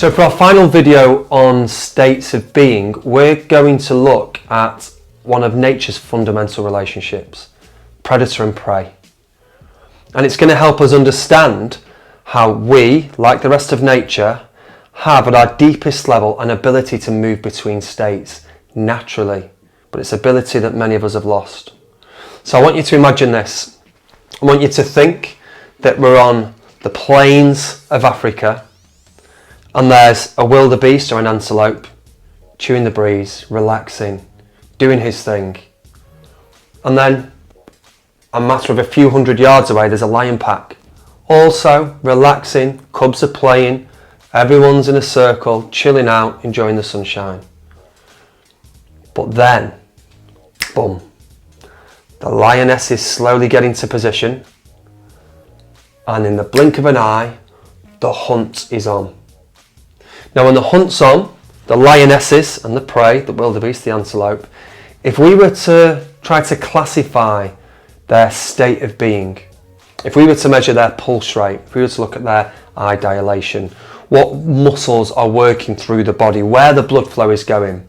So for our final video on states of being, we're going to look at one of nature's fundamental relationships, predator and prey. And it's going to help us understand how we, like the rest of nature, have at our deepest level an ability to move between states naturally, but it's ability that many of us have lost. So I want you to imagine this. I want you to think that we're on the plains of Africa and there's a wildebeest or an antelope chewing the breeze, relaxing, doing his thing. And then a matter of a few hundred yards away there's a lion pack, also relaxing, cubs are playing, everyone's in a circle, chilling out, enjoying the sunshine. But then, boom, the lioness is slowly getting to position, and in the blink of an eye, the hunt is on. Now when the hunt's on, the lionesses and the prey, the wildebeest, the antelope, if we were to try to classify their state of being, if we were to measure their pulse rate, if we were to look at their eye dilation, what muscles are working through the body, where the blood flow is going,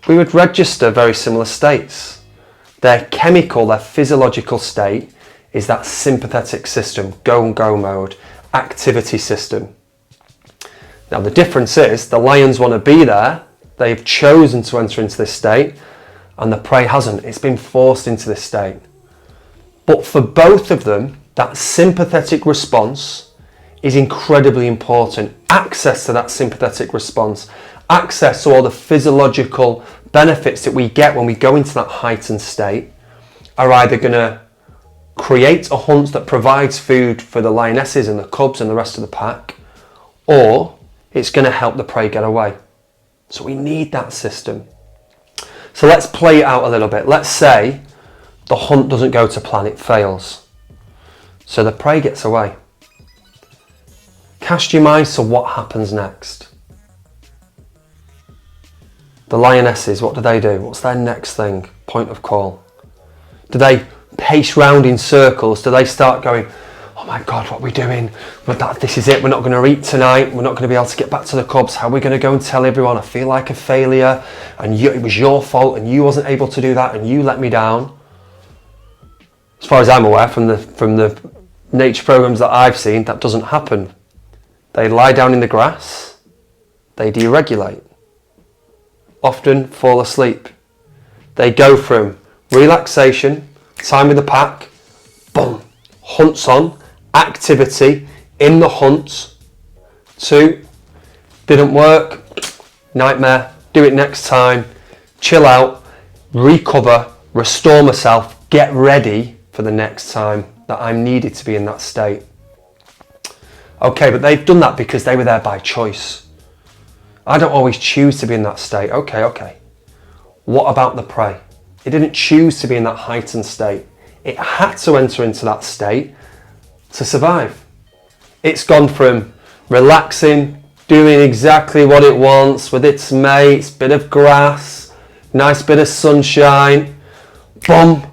we would register very similar states. Their chemical, their physiological state is that sympathetic system, go mode, activity system. Now the difference is the lions want to be there, they've chosen to enter into this state, and the prey hasn't, it's been forced into this state. But for both of them, that sympathetic response is incredibly important. Access to that sympathetic response, access to all the physiological benefits that we get when we go into that heightened state are either going to create a hunt that provides food for the lionesses and the cubs and the rest of the pack, or it's going to help the prey get away. So we need that system. So let's play it out a little bit. Let's say the hunt doesn't go to plan, it fails. So the prey gets away. Cast your mind to what happens next. The lionesses, what do? What's their next thing? Point of call. Do they pace round in circles? Do they start going, oh my God, what are we doing? This is it, we're not going to eat tonight, we're not going to be able to get back to the cubs, how are we going to go and tell everyone I feel like a failure and it was your fault and you wasn't able to do that and you let me down? As far as I'm aware from the nature programs that I've seen, that doesn't happen. They lie down in the grass, they deregulate, often fall asleep. They go from relaxation, time with the pack, boom, hunts on, activity in the hunt, to didn't work, nightmare, do it next time, chill out, recover, restore myself, get ready for the next time that I'm needed to be in that state. Okay, but they've done that because they were there by choice. I don't always choose to be in that state. Okay. What about the prey? It didn't choose to be in that heightened state. It had to enter into that state to survive. It's gone from relaxing, doing exactly what it wants with its mates, bit of grass, nice bit of sunshine, boom,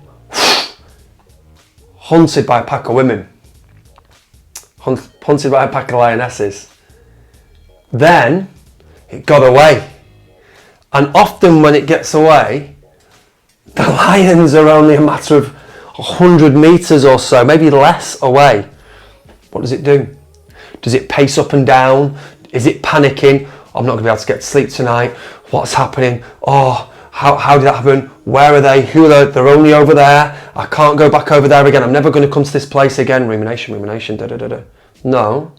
hunted by a pack of women, hunted by a pack of lionesses. Then it got away. And often when it gets away, the lions are only a matter of 100 meters or so, maybe less away. What does it do? Does it pace up and down? Is it panicking? I'm not going to be able to get to sleep tonight. What's happening? Oh, how did that happen? Where are they? Who are they? They're only over there. I can't go back over there again. I'm never going to come to this place again. Rumination, da. No.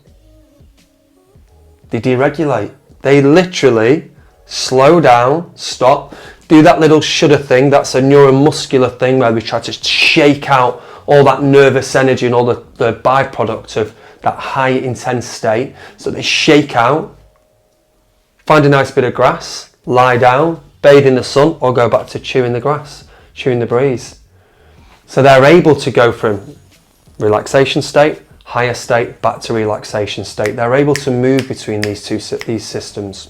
They deregulate. They literally slow down, stop, do that little shudder thing. That's a neuromuscular thing where we try to shake out all that nervous energy and all the byproduct of that high intense state. So they shake out, find a nice bit of grass, lie down, bathe in the sun, or go back to chewing the grass, chewing the breeze. So they're able to go from relaxation state, higher state, back to relaxation state. They're able to move between these systems.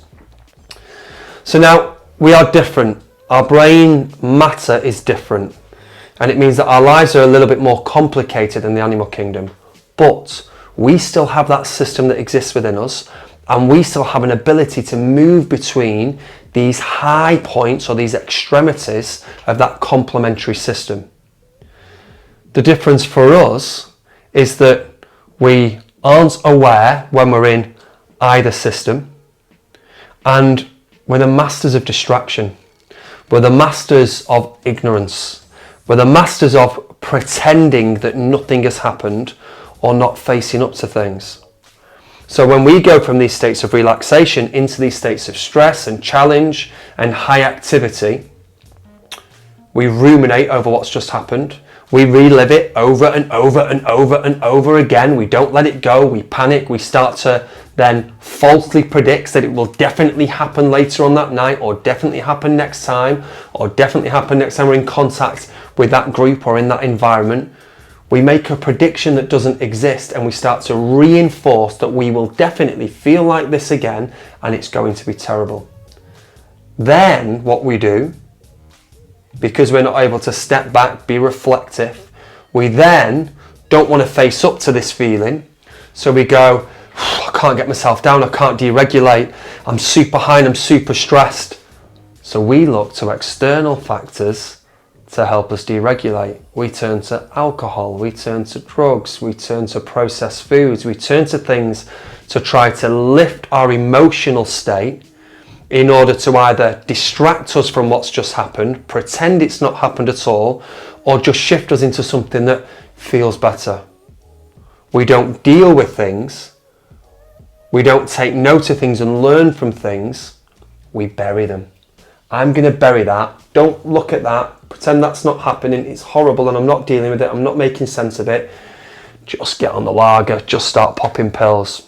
So now we are different. Our brain matter is different. And it means that our lives are a little bit more complicated than the animal kingdom. But we still have that system that exists within us. And we still have an ability to move between these high points or these extremities of that complementary system. The difference for us is that we aren't aware when we're in either system, and we're the masters of distraction. We're the masters of ignorance. We're the masters of pretending that nothing has happened or not facing up to things. So when we go from these states of relaxation into these states of stress and challenge and high activity, we ruminate over what's just happened. We relive it over and over and over and over again. We don't let it go. We panic. We start to then falsely predict that it will definitely happen later on that night, or definitely happen next time, or definitely happen next time we're in contact with that group or in that environment. We make a prediction that doesn't exist, and we start to reinforce that we will definitely feel like this again and it's going to be terrible. Then what we do, because we're not able to step back, be reflective, we then don't want to face up to this feeling. So we go, I can't get myself down, I can't deregulate, I'm super high and I'm super stressed. So we look to external factors to help us deregulate. We turn to alcohol, we turn to drugs, we turn to processed foods, we turn to things to try to lift our emotional state in order to either distract us from what's just happened, pretend it's not happened at all, or just shift us into something that feels better. We don't deal with things, we don't take note of things and learn from things, we bury them. I'm going to bury that, don't look at that, pretend that's not happening, it's horrible and I'm not dealing with it, I'm not making sense of it. Just get on the lager, just start popping pills.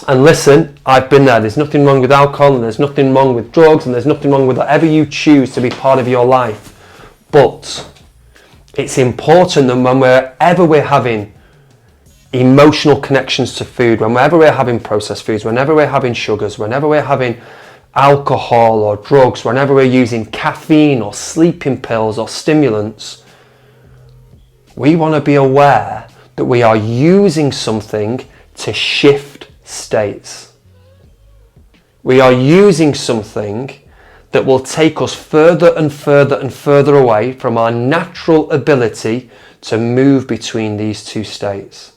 And listen, I've been there. There's nothing wrong with alcohol, and there's nothing wrong with drugs, and there's nothing wrong with whatever you choose to be part of your life. But it's important that whenever we're having emotional connections to food, whenever we're having processed foods, whenever we're having sugars, whenever we're having alcohol or drugs, whenever we're using caffeine or sleeping pills or stimulants, we want to be aware that we are using something to shift states. We are using something that will take us further and further and further away from our natural ability to move between these two states.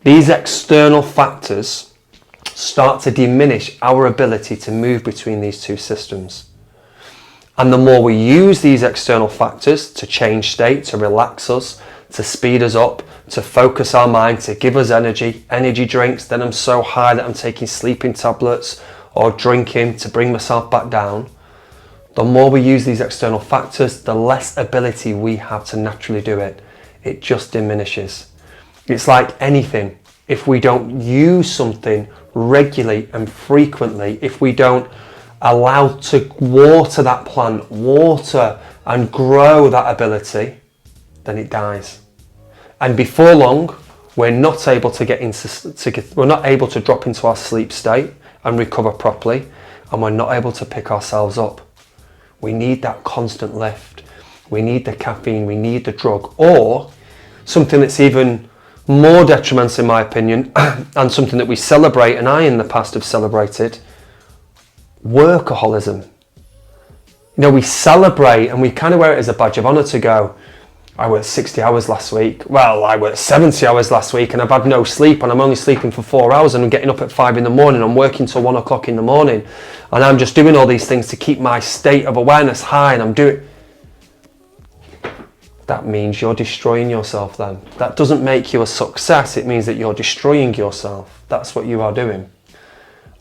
These external factors start to diminish our ability to move between these two systems. And the more we use these external factors to change state, to relax us, to speed us up, to focus our mind, to give us energy drinks, then I'm so high that I'm taking sleeping tablets or drinking to bring myself back down. The more we use these external factors, the less ability we have to naturally do it. It just diminishes. It's like anything. If we don't use something regularly and frequently, if we don't allow to water that plant, water and grow that ability, then it dies. And before long, we're not able to we're not able to drop into our sleep state and recover properly, and we're not able to pick ourselves up. We need that constant lift. We need the caffeine, we need the drug, or something that's even more detrimental in my opinion, and something that we celebrate, and I in the past have celebrated, workaholism. You know, we celebrate and we kind of wear it as a badge of honour to go, I worked 60 hours last week. Well, I worked 70 hours last week and I've had no sleep and I'm only sleeping for 4 hours and I'm getting up at 5 in the morning. I'm working till 1 o'clock in the morning and I'm just doing all these things to keep my state of awareness high, and I'm doing... That means you're destroying yourself then. That doesn't make you a success. It means that you're destroying yourself. That's what you are doing.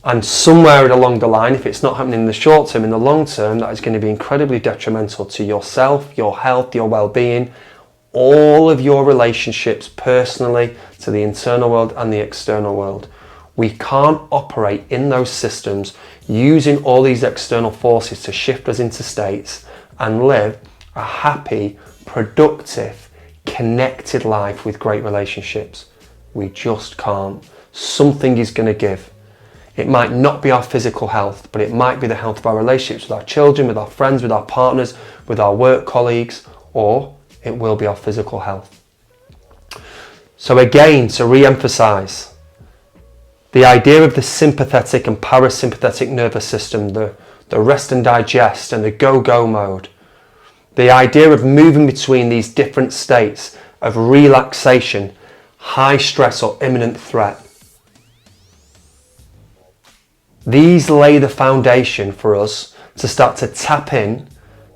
And somewhere along the line, if it's not happening in the short term, in the long term, that is going to be incredibly detrimental to yourself, your health, your well-being, all of your relationships personally, to the internal world and the external world. We can't operate in those systems using all these external forces to shift us into states and live a happy, productive, connected life with great relationships. We just can't. Something is going to give. It might not be our physical health, but it might be the health of our relationships with our children, with our friends, with our partners, with our work colleagues, or it will be our physical health. So again, to re-emphasize, The idea of the sympathetic and parasympathetic nervous system, the rest and digest and the go-go mode. The idea of moving between these different states of relaxation, high stress or imminent threat. These lay the foundation for us to start to tap in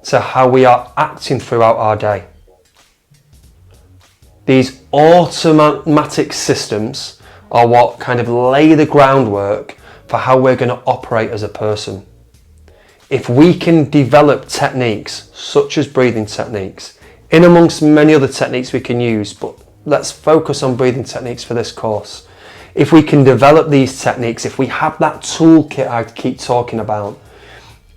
to how we are acting throughout our day. These automatic systems are what kind of lay the groundwork for how we're going to operate as a person. If we can develop techniques such as breathing techniques, in amongst many other techniques we can use, but let's focus on breathing techniques for this course. If we can develop these techniques, if we have that toolkit I keep talking about,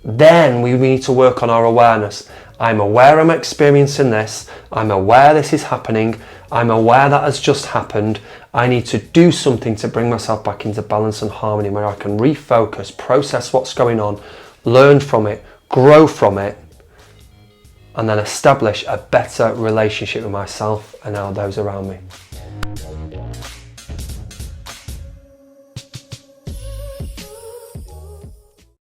then we need to work on our awareness. I'm aware I'm experiencing this. I'm aware this is happening. I'm aware that has just happened. I need to do something to bring myself back into balance and harmony where I can refocus, process what's going on, learn from it, grow from it, and then establish a better relationship with myself and those around me.